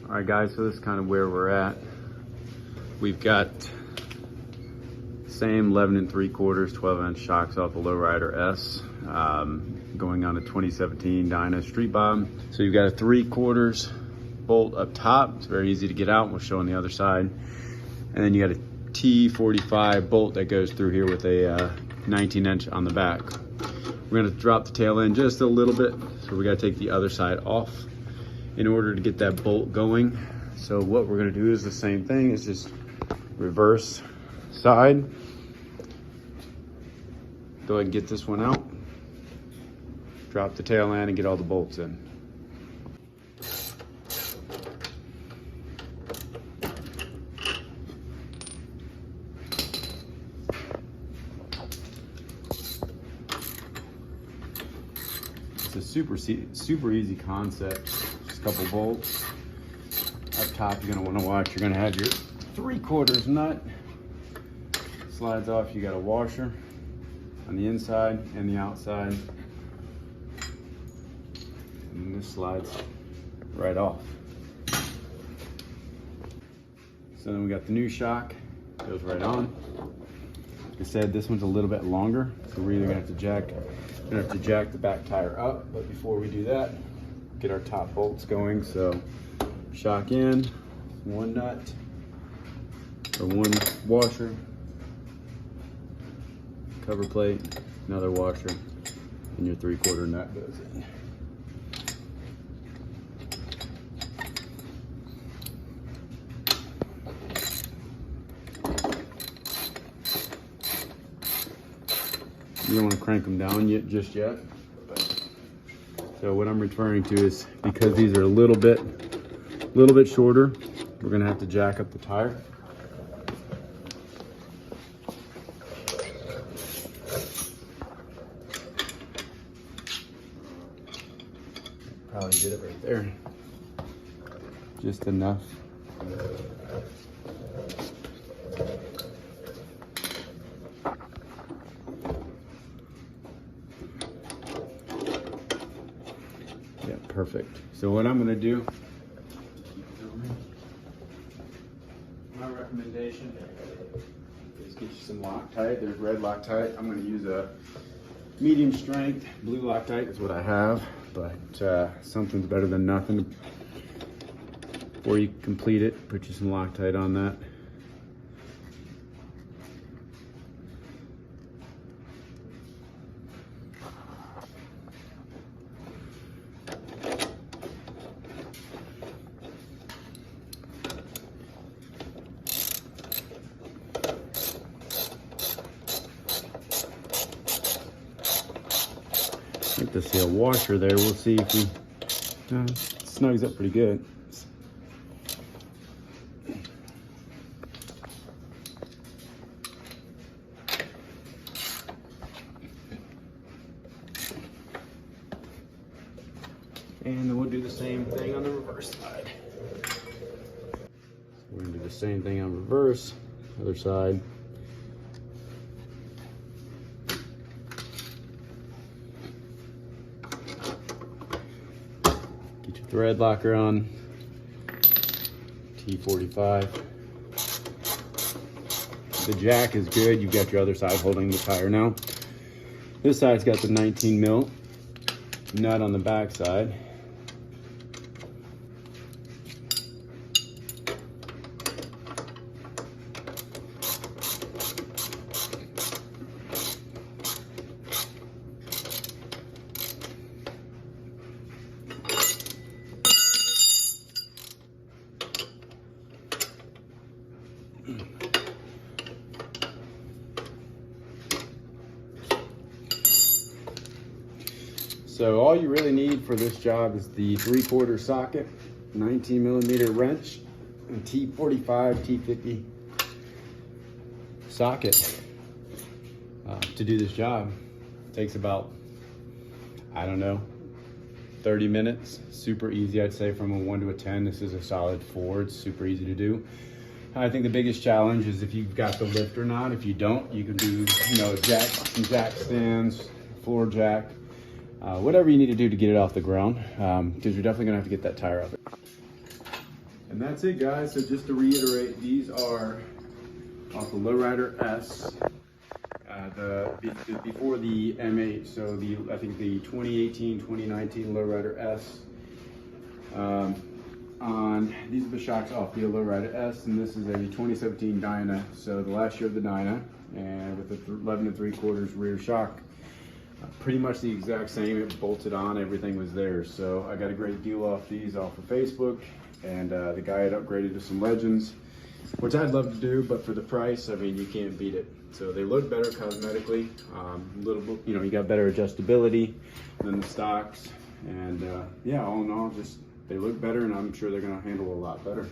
All right guys, so this is kind of where we're at. We've got same 11 3/4, 12-inch shocks off the Lowrider S, going on a 2017 Dyna Streetbob. So you've got a 3/4 bolt up top. It's very easy to get out. We'll show on the other side. And then you got a T45 bolt that goes through here with a 19-inch on the back. We're gonna drop the tail end just a little bit, so we gotta take the other side off in order to get that bolt going. So what we're gonna do is the same thing. It's just reverse side. Go ahead and get this one out. Drop the tail end and get all the bolts in. It's a super easy concept. Just a couple bolts. Up top, you're gonna wanna watch. You're gonna have your 3/4 nut. Slides off, you got a washer on the inside and the outside. And this slides right off. So then we got the new shock, goes right on. Like I said, this one's a little bit longer, so we're either gonna have to jack the back tire up, but before we do that, get our top bolts going. So shock in, one nut, or one washer, cover plate, another washer, and your 3/4 nut goes in. You don't want to crank them down just yet. So what I'm referring to is, because these are a little bit shorter, we're gonna have to jack up the tire. Probably did it right there. Just enough. Yeah, perfect. So what I'm gonna do, my recommendation is get you some Loctite. There's red Loctite. I'm gonna use a medium strength blue Loctite is what I have, but something's better than nothing. Before you complete it, put you some Loctite on that. Get to see a washer there. We'll see if we snugs up pretty good. And then we'll do the same thing on the reverse side. So we're gonna do the same thing on reverse, other side. Get your thread locker on, T45. The jack is good. You've got your other side holding the tire now. This side's got the 19 mil nut on the back side. So all you really need for this job is the 3/4 socket, 19mm wrench, and T45, T50 socket to do this job. It takes about, I don't know, 30 minutes. Super easy, I'd say from a 1 to a 10. This is a solid 4. It's super easy to do. I think the biggest challenge is if you've got the lift or not. If you don't, you can do, some jack stands, floor jack, whatever you need to do to get it off the ground, because you're definitely gonna have to get that tire up. And that's it, guys. So just to reiterate, these are off the Lowrider S, before the M8. So I think the 2018, 2019 Lowrider S. These are the shocks off the Lowrider S, and this is a 2017 Dyna. So the last year of the Dyna, and with the 11 3/4 rear shock. Pretty much the exact same. It bolted on, everything was there. So I got a great deal off these off of Facebook, and the guy had upgraded to some Legends, which I'd love to do, but for the price, I mean, you can't beat it. So they look better cosmetically, you got better adjustability than the stocks, and yeah, all in all, just they look better, and I'm sure they're going to handle a lot better.